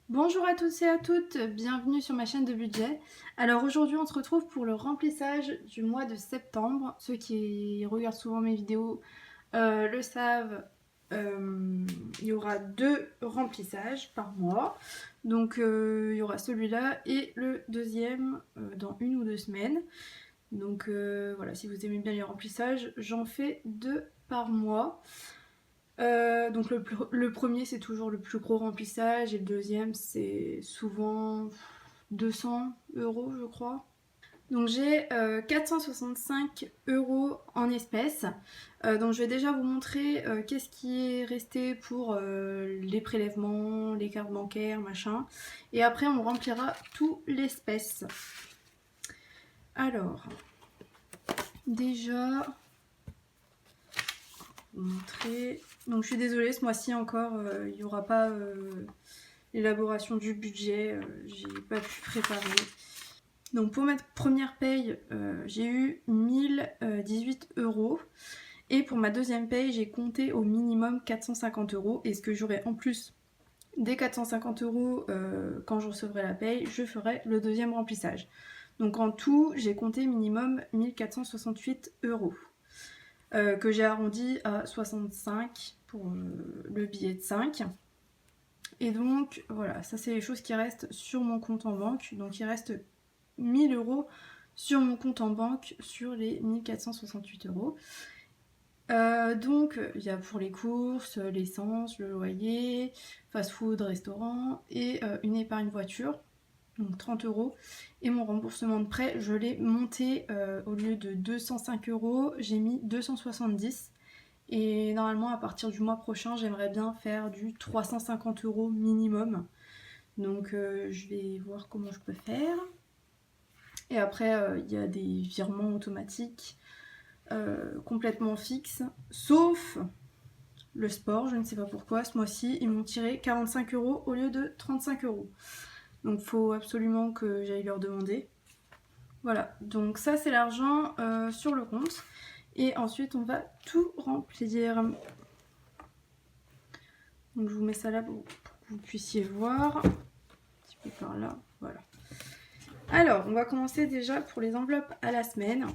Bonjour à tous et à toutes, bienvenue sur ma chaîne de budget. Alors aujourd'hui on se retrouve pour le remplissage du mois de septembre. Ceux qui regardent souvent mes vidéos le savent, il y aura 2 remplissages par mois. Donc il y aura celui-là et le deuxième dans 1 ou 2 semaines. Donc voilà, si vous aimez bien les remplissages, j'en fais 2 par mois. Donc le premier c'est toujours le plus gros remplissage et le deuxième c'est souvent 200 € je crois. Donc j'ai 465 € en espèces. Donc je vais déjà vous montrer qu'est-ce qui est resté pour les prélèvements, les cartes bancaires, machin. Et après on remplira tout l'espèce. Alors, déjà, vous montrer. Donc je suis désolée, ce mois-ci encore, il n'y aura pas l'élaboration du budget, j'ai pas pu préparer. Donc pour ma première paye, j'ai eu 1018 €. Et pour ma deuxième paye, j'ai compté au minimum 450 €. Et ce que j'aurai en plus des 450 € quand je recevrai la paye, je ferai le deuxième remplissage. Donc en tout, j'ai compté minimum 1468 €. Que j'ai arrondi à 65 pour le billet de 5. Et donc voilà, ça c'est les choses qui restent sur mon compte en banque. Donc il reste 1000 € sur mon compte en banque sur les 1468 €. Donc il y a pour les courses, l'essence, le loyer, fast-food, restaurant et une épargne voiture, donc 30 €. Et mon remboursement de prêt, je l'ai monté, au lieu de 205 €, j'ai mis 270. Et normalement, à partir du mois prochain, j'aimerais bien faire du 350 € minimum. Donc je vais voir comment je peux faire. Et après, il y a des virements automatiques complètement fixes, sauf le sport, je ne sais pas pourquoi. Ce mois-ci, ils m'ont tiré 45 € au lieu de 35 €. Donc faut absolument que j'aille leur demander. Voilà, donc ça c'est l'argent sur le compte. Et ensuite, on va tout remplir. Donc je vous mets ça là pour que vous puissiez voir. Un petit peu par là, voilà. Alors, on va commencer déjà pour les enveloppes à la semaine.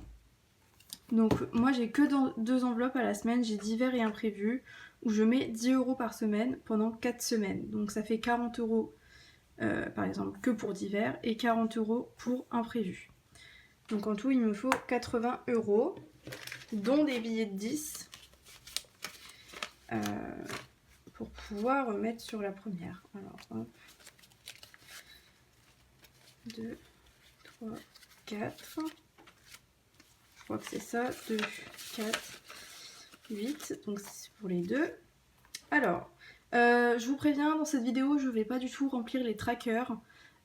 Donc moi j'ai que 2 enveloppes à la semaine, j'ai divers et imprévus, où je mets 10 € par semaine pendant 4 semaines. Donc ça fait 40 € par exemple que pour divers et 40 € pour imprévus. Donc en tout il me faut 80 €, dont des billets de 10. Pour pouvoir mettre sur la première. Alors, hop. 2, 3, 4. Je crois que c'est ça. 2, 4, 8. Donc c'est pour les deux. Alors, je vous préviens, dans cette vidéo, je ne vais pas du tout remplir les trackers.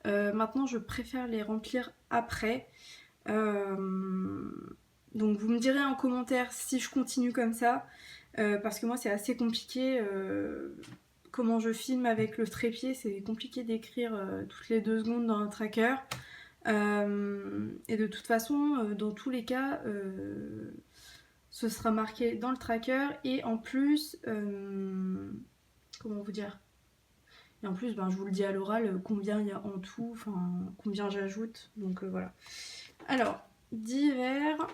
Maintenant, je préfère les remplir après. Donc vous me direz en commentaire si je continue comme ça. Parce que moi, c'est assez compliqué. Comment je filme avec le trépied, c'est compliqué d'écrire toutes les 2 secondes dans un tracker. Et de toute façon, dans tous les cas, ce sera marqué dans le tracker. Et en plus, comment vous dire? Et en plus, ben, je vous le dis à l'oral, combien il y a en tout, enfin combien j'ajoute. Donc voilà. Alors, divers,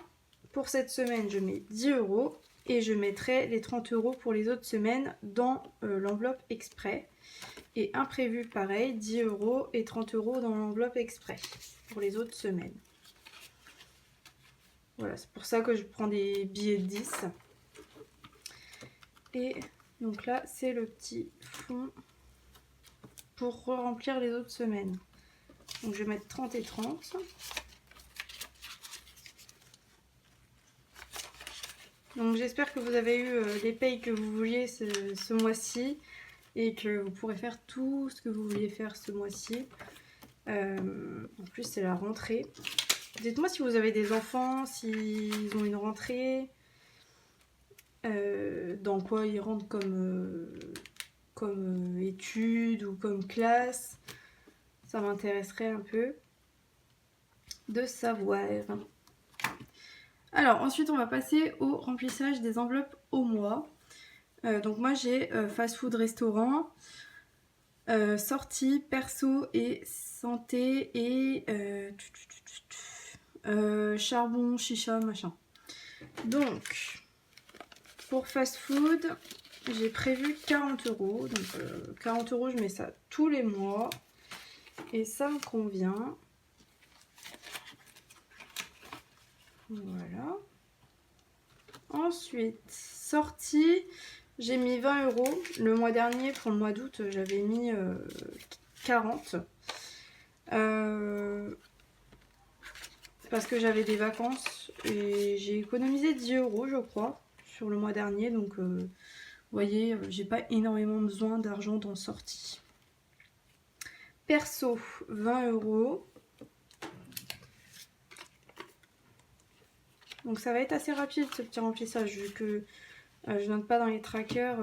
pour cette semaine, je mets 10 € et je mettrai les 30 € pour les autres semaines dans l'enveloppe exprès. Et imprévu, pareil, 10 € et 30 € dans l'enveloppe exprès pour les autres semaines. Voilà, c'est pour ça que je prends des billets de 10. Et donc là, c'est le petit fond pour remplir les autres semaines. Donc je vais mettre 30 et 30. Donc j'espère que vous avez eu les payes que vous vouliez ce mois-ci et que vous pourrez faire tout ce que vous vouliez faire ce mois-ci. En plus c'est la rentrée. Dites-moi si vous avez des enfants, s'ils ont une rentrée, dans quoi ils rentrent comme études ou comme classe. Ça m'intéresserait un peu de savoir. Alors ensuite on va passer au remplissage des enveloppes au mois. Donc moi j'ai fast food restaurant. Sortie, perso et santé et charbon, chicha, machin. Donc, pour fast food, j'ai prévu 40 euros. Donc, 40 euros, je mets ça tous les mois. Et ça me convient. Voilà. Ensuite, sortie, j'ai mis 20 euros. Le mois dernier, pour le mois d'août, j'avais mis 40. Parce que j'avais des vacances et j'ai économisé 10 euros, je crois, sur le mois dernier. Donc, vous voyez, j'ai pas énormément besoin d'argent dans sortie. Perso, 20 euros. Donc ça va être assez rapide ce petit remplissage, vu que je note pas dans les trackers,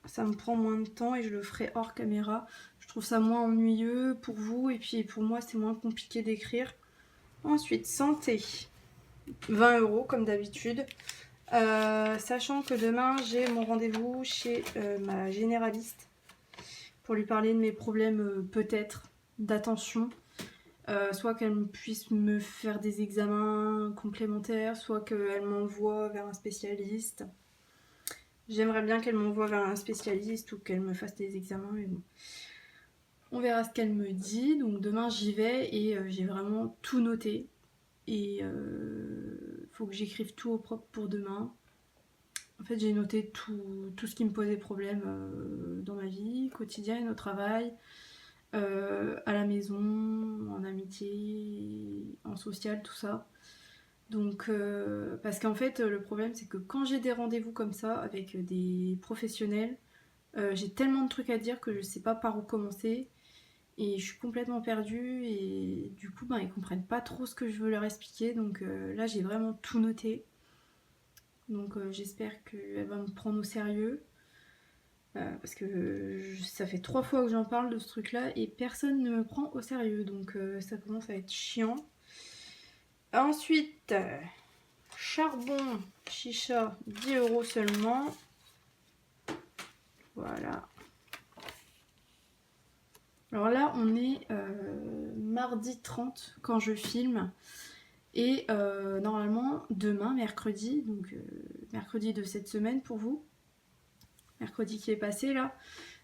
ça me prend moins de temps et je le ferai hors caméra. Je trouve ça moins ennuyeux pour vous et puis pour moi c'est moins compliqué d'écrire. Ensuite, santé, 20 euros comme d'habitude. Sachant que demain j'ai mon rendez-vous chez ma généraliste pour lui parler de mes problèmes peut-être d'attention. Soit qu'elle puisse me faire des examens complémentaires, soit qu'elle m'envoie vers un spécialiste. J'aimerais bien qu'elle m'envoie vers un spécialiste ou qu'elle me fasse des examens, mais bon. On verra ce qu'elle me dit. Donc demain j'y vais et j'ai vraiment tout noté. Et faut que j'écrive tout au propre pour demain. En fait j'ai noté tout ce qui me posait problème dans ma vie quotidienne, au travail. À la maison, en amitié, en social, tout ça. Donc, parce qu'en fait, le problème, c'est que quand j'ai des rendez-vous comme ça avec des professionnels, j'ai tellement de trucs à dire que je sais pas par où commencer et je suis complètement perdue et du coup, ben, ils comprennent pas trop ce que je veux leur expliquer. Donc là, j'ai vraiment tout noté. Donc, j'espère qu'elle va me prendre au sérieux. Parce que ça fait 3 fois que j'en parle de ce truc là et personne ne me prend au sérieux, donc ça commence à être chiant. Ensuite, charbon, chicha, 10 euros seulement. Voilà. Alors là on est mardi 30 quand je filme et normalement demain mercredi, donc mercredi de cette semaine pour vous, mercredi qui est passé là,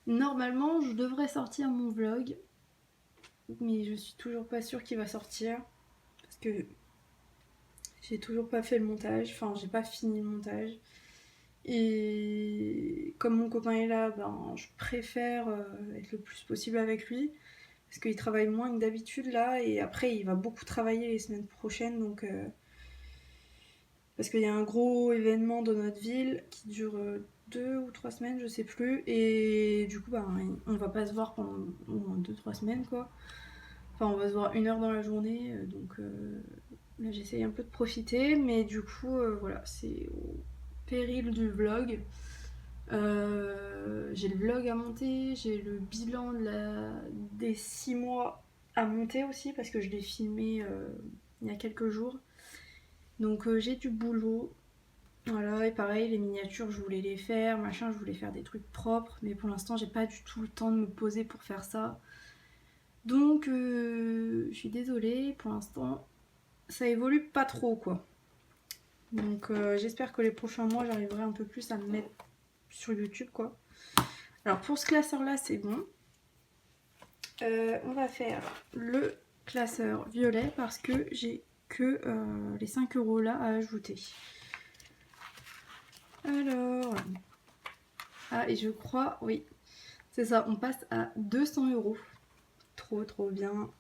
normalement je devrais sortir mon vlog, mais je suis toujours pas sûre qu'il va sortir parce que j'ai toujours pas fait le montage, enfin j'ai pas fini le montage et comme mon copain est là, ben je préfère être le plus possible avec lui parce qu'il travaille moins que d'habitude là et après il va beaucoup travailler les semaines prochaines, donc parce qu'il y a un gros événement dans notre ville qui dure 2 ou 3 semaines, je sais plus, et du coup, bah, on va pas se voir pendant au moins 2-3 semaines, quoi. Enfin, on va se voir 1 heure dans la journée, donc là, j'essaye un peu de profiter, mais du coup, voilà, c'est au péril du vlog. J'ai le vlog à monter, j'ai le bilan des 6 mois à monter aussi, parce que je l'ai filmé il y a quelques jours. Donc j'ai du boulot. Voilà, et pareil, les miniatures, je voulais les faire, machin, je voulais faire des trucs propres, mais pour l'instant, j'ai pas du tout le temps de me poser pour faire ça. Donc, je suis désolée, pour l'instant, ça évolue pas trop, quoi. Donc, j'espère que les prochains mois, j'arriverai un peu plus à me mettre sur YouTube, quoi. Alors, pour ce classeur-là, c'est bon. On va faire le classeur violet parce que j'ai que les 5 euros là à ajouter. Alors, ah, et je crois, oui, c'est ça, on passe à 200 euros. Trop bien.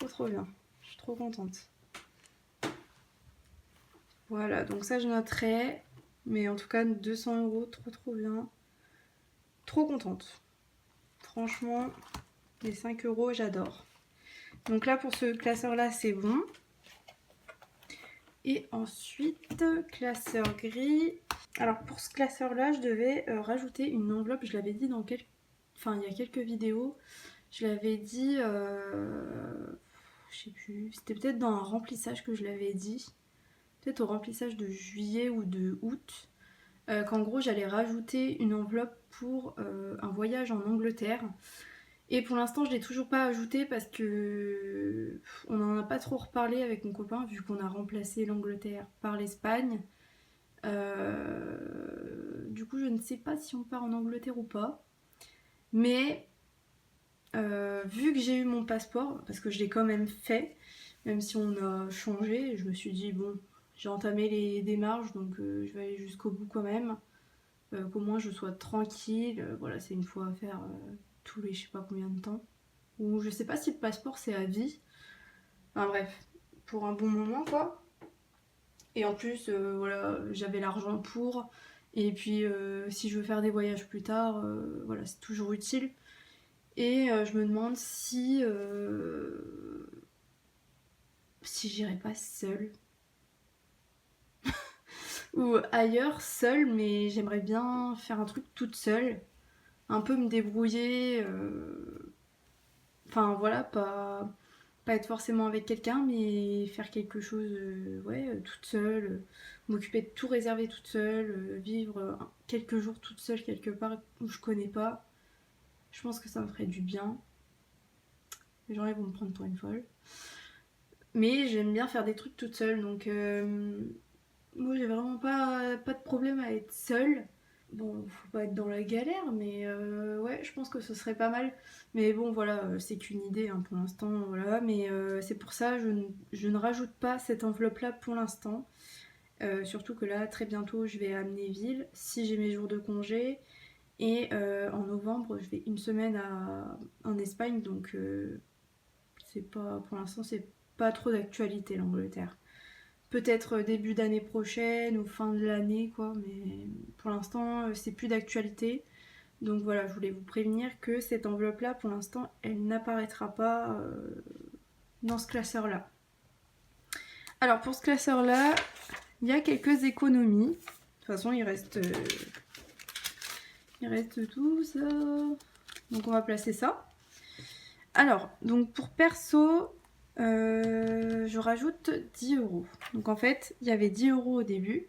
Trop bien. Je suis trop contente. Voilà, donc ça je noterai. Mais en tout cas, 200 euros, trop bien. Trop contente. Franchement, les 5 euros, j'adore. Donc là, pour ce classeur-là, c'est bon. Et ensuite, classeur gris. Alors pour ce classeur-là, je devais rajouter une enveloppe. Je l'avais dit dans il y a quelques vidéos. Je l'avais dit, je sais plus, c'était peut-être dans un remplissage que je l'avais dit. Peut-être au remplissage de juillet ou de août. qu'en gros j'allais rajouter une enveloppe pour un voyage en Angleterre. Et pour l'instant je l'ai toujours pas ajouté parce que on n'en a pas trop reparlé avec mon copain vu qu'on a remplacé l'Angleterre par l'Espagne. Du coup je ne sais pas si on part en Angleterre ou pas. Mais vu que j'ai eu mon passeport, parce que je l'ai quand même fait, même si on a changé, je me suis dit bon, j'ai entamé les démarches donc je vais aller jusqu'au bout quand même. Qu'au moins je sois tranquille. Voilà, c'est une fois à faire tous les je sais pas combien de temps. Ou je sais pas si le passeport c'est à vie. Enfin bref, pour un bon moment quoi. Et en plus, voilà, j'avais l'argent pour. Et puis si je veux faire des voyages plus tard, voilà, c'est toujours utile. Et je me demande si j'irais pas seule. Ou ailleurs, seule, mais j'aimerais bien faire un truc toute seule. Un peu me débrouiller. Enfin voilà, pas être forcément avec quelqu'un, mais faire quelque chose ouais, toute seule. M'occuper de tout réserver toute seule. Vivre quelques jours toute seule quelque part où je connais pas. Je pense que ça me ferait du bien. Les gens ils vont me prendre pour une folle. Mais j'aime bien faire des trucs toute seule, donc moi j'ai vraiment pas de problème à être seule. Bon, faut pas être dans la galère, mais ouais, je pense que ce serait pas mal. Mais bon, voilà, c'est qu'une idée hein, pour l'instant, voilà. Mais c'est pour ça, je ne rajoute pas cette enveloppe-là pour l'instant. Surtout que là, très bientôt, je vais à Amnéville, si j'ai mes jours de congé. Et en novembre, je vais une semaine en Espagne, donc c'est pas, pour l'instant, c'est pas trop d'actualité l'Angleterre. Peut-être début d'année prochaine ou fin de l'année, quoi, mais pour l'instant, c'est plus d'actualité. Donc voilà, je voulais vous prévenir que cette enveloppe-là, pour l'instant, elle n'apparaîtra pas dans ce classeur-là. Alors pour ce classeur-là, il y a quelques économies. De toute façon, il reste tout ça. Donc on va placer ça. Alors, donc pour perso, je rajoute 10 €. Donc en fait, il y avait 10 € au début.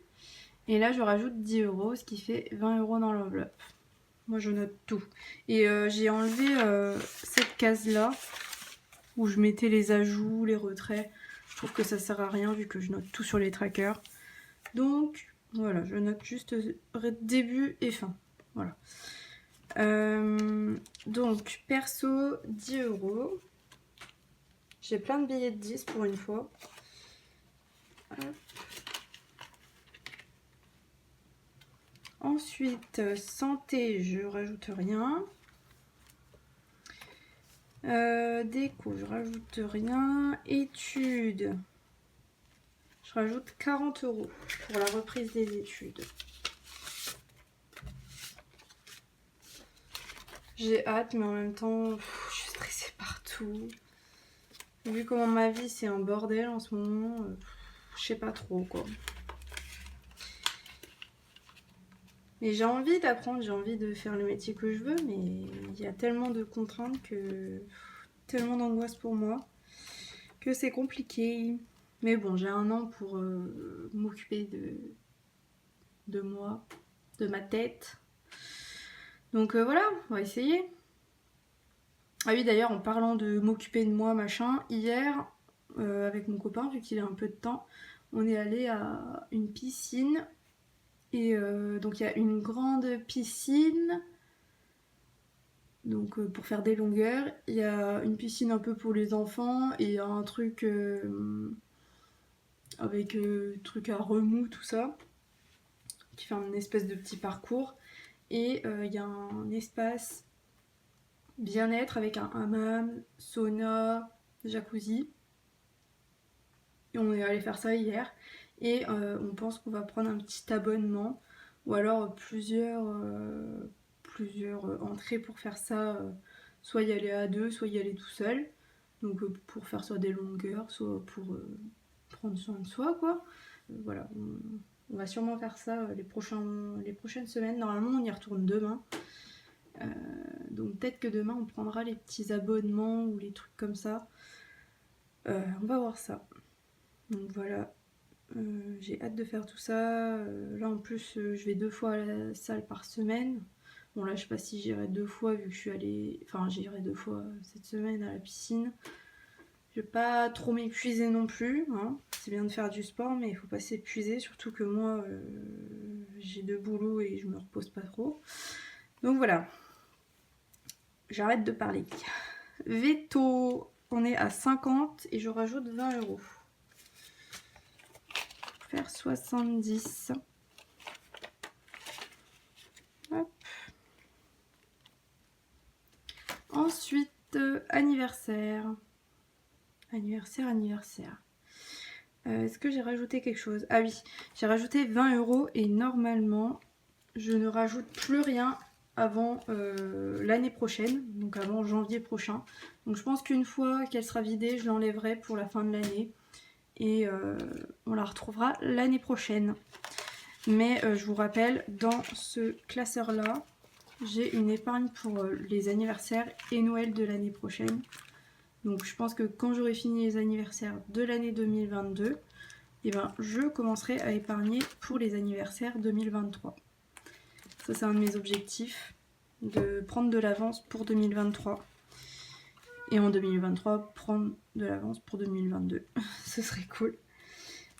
Et là, je rajoute 10 €, ce qui fait 20 € dans l'enveloppe. Moi, je note tout. Et j'ai enlevé cette case-là, où je mettais les ajouts, les retraits. Je trouve que ça sert à rien, vu que je note tout sur les trackers. Donc, voilà, je note juste début et fin. Voilà. Donc, perso, 10 €. J'ai plein de billets de 10 pour une fois. Hop. Ensuite, santé, je rajoute rien. Déco, je rajoute rien. Études, je rajoute 40 € pour la reprise des études. J'ai hâte, mais en même temps, je suis stressée partout. Vu comment ma vie c'est un bordel en ce moment, je sais pas trop quoi. Mais j'ai envie d'apprendre, j'ai envie de faire le métier que je veux, mais il y a tellement de contraintes tellement d'angoisse pour moi que c'est compliqué. Mais bon, j'ai un an pour m'occuper de moi, de ma tête. Donc voilà, on va essayer. Ah oui, d'ailleurs, en parlant de m'occuper de moi, machin, hier, avec mon copain, vu qu'il a un peu de temps, on est allé à une piscine. Et donc il y a une grande piscine, donc pour faire des longueurs. Il y a une piscine un peu pour les enfants et un truc avec truc à remous, tout ça, qui fait un espèce de petit parcours. Et il y a un espace bien-être avec un hammam, sauna, jacuzzi. Et on est allé faire ça hier. Et on pense qu'on va prendre un petit abonnement ou alors plusieurs entrées pour faire ça. Soit y aller à deux, soit y aller tout seul. Donc pour faire soit des longueurs, soit pour prendre soin de soi, quoi. Voilà, on va sûrement faire ça les prochaines semaines. Normalement, on y retourne demain. Donc peut-être que demain, on prendra les petits abonnements ou les trucs comme ça. On va voir ça. Donc voilà. J'ai hâte de faire tout ça. Là en plus je vais 2 fois à la salle par semaine. Bon là je sais pas si j'irai 2 fois vu que je suis allée... Enfin j'irai 2 fois cette semaine à la piscine. Je vais pas trop m'épuiser non plus, hein. C'est bien de faire du sport mais il faut pas s'épuiser. Surtout que moi j'ai 2 boulots et je me repose pas trop. Donc voilà. J'arrête de parler. Veto, on est à 50 et je rajoute 20 €. Faire 70. Hop. Ensuite, anniversaire. Anniversaire. Est-ce que j'ai rajouté quelque chose? Ah oui, j'ai rajouté 20 € et normalement, je ne rajoute plus rien avant l'année prochaine, donc avant janvier prochain. Donc je pense qu'une fois qu'elle sera vidée, je l'enlèverai pour la fin de l'année et on la retrouvera l'année prochaine. Mais je vous rappelle, dans ce classeur-là, j'ai une épargne pour les anniversaires et Noël de l'année prochaine. Donc je pense que quand j'aurai fini les anniversaires de l'année 2022, eh ben, je commencerai à épargner pour les anniversaires 2023. Ça c'est un de mes objectifs, de prendre de l'avance pour 2023. Et en 2023, prendre de l'avance pour 2022. Ce serait cool.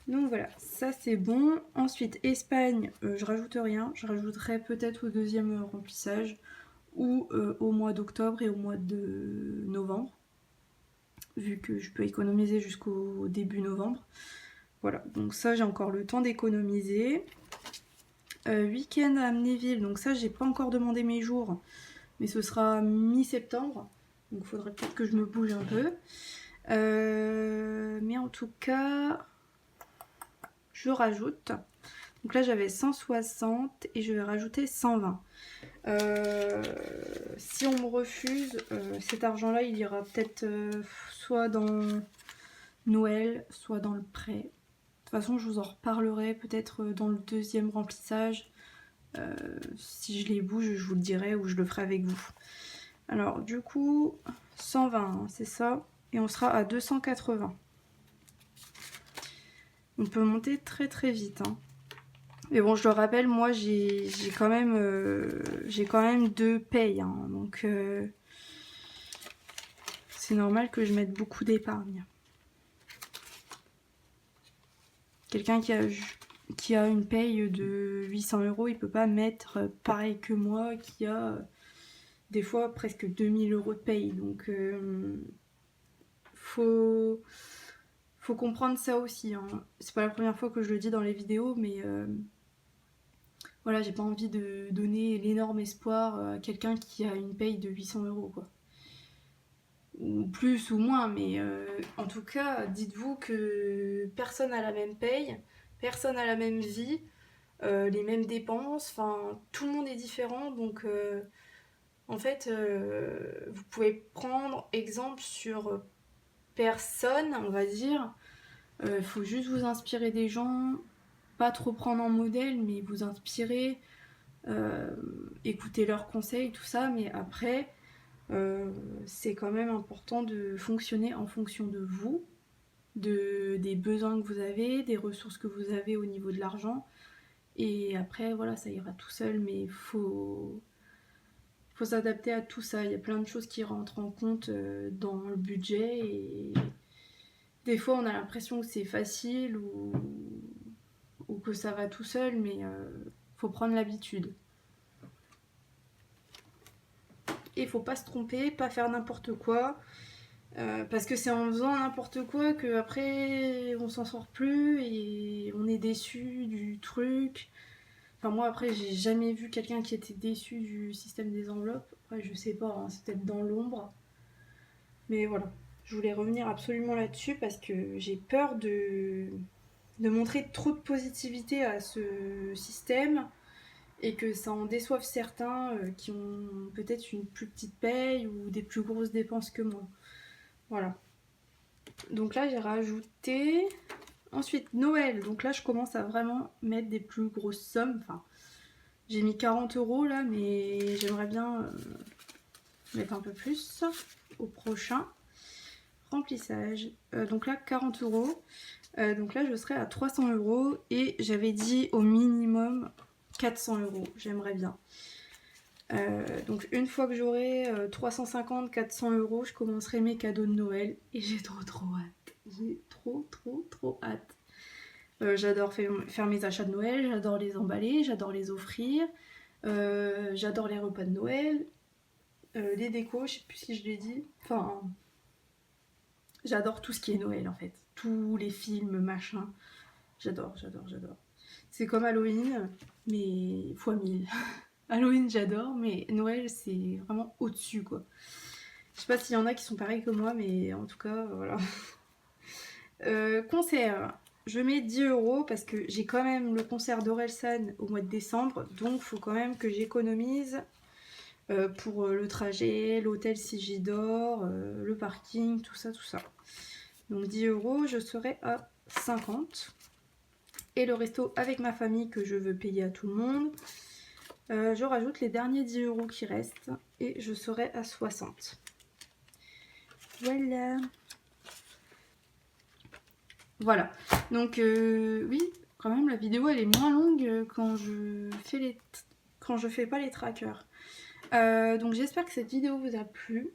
Donc voilà, ça c'est bon. Ensuite, Espagne, je rajoute rien. Je rajouterai peut-être au deuxième remplissage ou au mois d'octobre et au mois de novembre. Vu que je peux économiser jusqu'au début novembre. Voilà, donc ça j'ai encore le temps d'économiser. Week-end à Amnéville, donc ça j'ai pas encore demandé mes jours, mais ce sera mi-septembre. Donc il faudrait peut-être que je me bouge un peu. Mais en tout cas, je rajoute. Donc là j'avais 160 et je vais rajouter 120. Si on me refuse, cet argent-là, il ira peut-être soit dans Noël, soit dans le prêt. De toute façon, je vous en reparlerai peut-être dans le deuxième remplissage. Si je les bouge, je vous le dirai ou je le ferai avec vous. Alors, du coup, 120, hein, c'est ça. Et on sera à 280. On peut monter très très vite, hein. Mais bon, je le rappelle, moi j'ai quand même 2 payes, hein, donc c'est normal que je mette beaucoup d'épargne. Quelqu'un qui a une paye de 800 €, il peut pas mettre pareil que moi qui a des fois presque 2000 € de paye. Donc faut comprendre ça aussi, hein. C'est pas la première fois que je le dis dans les vidéos, mais voilà, j'ai pas envie de donner l'énorme espoir à quelqu'un qui a une paye de 800 € quoi. Ou plus ou moins, mais en tout cas, dites-vous que personne n'a la même paye, personne n'a la même vie, les mêmes dépenses, enfin tout le monde est différent, donc en fait vous pouvez prendre exemple sur personne, on va dire. Il faut juste vous inspirer des gens, pas trop prendre en modèle, mais vous inspirer, écouter leurs conseils, tout ça, mais après c'est quand même important de fonctionner en fonction de vous, des besoins que vous avez, des ressources que vous avez au niveau de l'argent. Et après, voilà, ça ira tout seul, mais faut s'adapter à tout ça. Il y a plein de choses qui rentrent en compte dans le budget. Et des fois, on a l'impression que c'est facile ou que ça va tout seul, mais faut prendre l'habitude. Et faut pas se tromper, pas faire n'importe quoi. Parce que c'est en faisant n'importe quoi qu'après on s'en sort plus et on est déçu du truc. Enfin moi après j'ai jamais vu quelqu'un qui était déçu du système des enveloppes. Après je sais pas, hein, c'est peut-être dans l'ombre. Mais voilà, je voulais revenir absolument là-dessus parce que j'ai peur de montrer trop de positivité à ce système et que ça en déçoive certains qui ont peut-être une plus petite paye ou des plus grosses dépenses que moi. Voilà. Donc là j'ai rajouté. Ensuite Noël. Donc là je commence à vraiment mettre des plus grosses sommes. Enfin, j'ai mis 40 € là, mais j'aimerais bien mettre un peu plus au prochain remplissage. Donc là 40 euros. Donc là je serai à 300 euros et j'avais dit au minimum 400 euros. J'aimerais bien. Donc une fois que j'aurai 350-400 euros, je commencerai mes cadeaux de Noël et j'ai trop hâte. J'ai trop hâte. J'adore faire mes achats de Noël, j'adore les emballer, j'adore les offrir, j'adore les repas de Noël, les décos, je sais plus si je l'ai dit. Enfin, j'adore tout ce qui est Noël en fait. Tous les films, machin. J'adore. C'est comme Halloween, mais fois 1000. Halloween j'adore, mais Noël c'est vraiment au-dessus quoi. Je sais pas s'il y en a qui sont pareils que moi, mais en tout cas voilà. Concert, je mets 10 euros parce que j'ai quand même le concert d'Orelsan au mois de décembre, donc faut quand même que j'économise pour le trajet, l'hôtel si j'y dors, le parking, tout ça. Donc 10 euros, je serai à 50. Et le resto avec ma famille que je veux payer à tout le monde, je rajoute les derniers 10 euros qui restent et je serai à 60. Voilà. Donc oui, quand même la vidéo elle est moins longue quand je fais pas les trackers. Donc j'espère que cette vidéo vous a plu.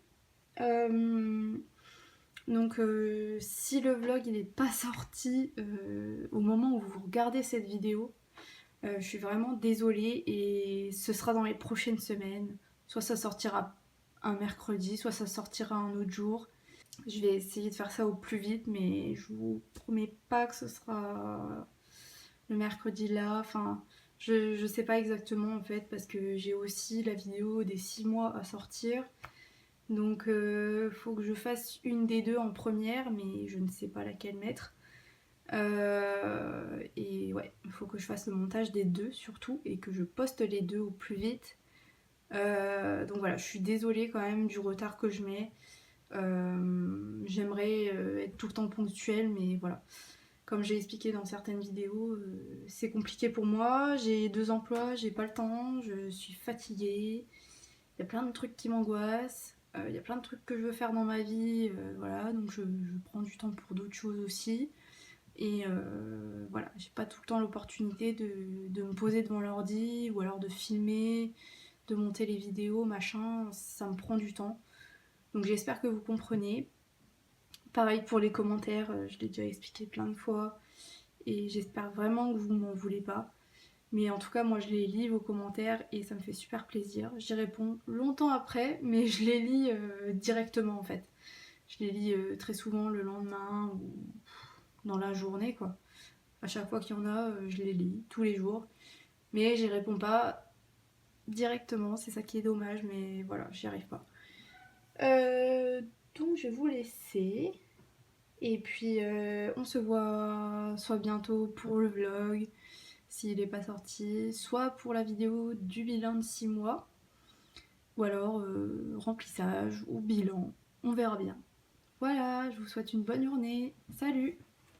Donc si le vlog il n'est pas sorti au moment où vous regardez cette vidéo, je suis vraiment désolée et ce sera dans les prochaines semaines. Soit ça sortira un mercredi, soit ça sortira un autre jour. Je vais essayer de faire ça au plus vite, mais je vous promets pas que ce sera le mercredi là. Enfin, je sais pas exactement en fait, parce que j'ai aussi la vidéo des 6 mois à sortir. Donc faut que je fasse une des deux en première, mais je ne sais pas laquelle mettre. Et ouais, il faut que je fasse le montage des deux surtout, et que je poste les deux au plus vite. Donc voilà, je suis désolée quand même du retard que je mets. J'aimerais être tout le temps ponctuelle, mais voilà. Comme j'ai expliqué dans certaines vidéos, c'est compliqué pour moi. J'ai 2 emplois, j'ai pas le temps, je suis fatiguée. Il y a plein de trucs qui m'angoissent. Il y a plein de trucs que je veux faire dans ma vie. Voilà, donc je prends du temps pour d'autres choses aussi. Et voilà, j'ai pas tout le temps l'opportunité de me poser devant l'ordi ou alors de filmer, de monter les vidéos, machin. Ça me prend du temps. Donc j'espère que vous comprenez. Pareil pour les commentaires, je l'ai déjà expliqué plein de fois. Et j'espère vraiment que vous m'en voulez pas. Mais en tout cas, moi je les lis vos commentaires et ça me fait super plaisir. J'y réponds longtemps après, mais je les lis directement en fait. Je les lis très souvent le lendemain ou dans la journée quoi. À chaque fois qu'il y en a, je les lis tous les jours. Mais j'y réponds pas directement, c'est ça qui est dommage, mais voilà, j'y arrive pas. Donc je vais vous laisser. Et puis on se voit soit bientôt pour le vlog, s'il n'est pas sorti, soit pour la vidéo du bilan de 6 mois, ou alors remplissage ou bilan, on verra bien. Voilà, je vous souhaite une bonne journée, salut!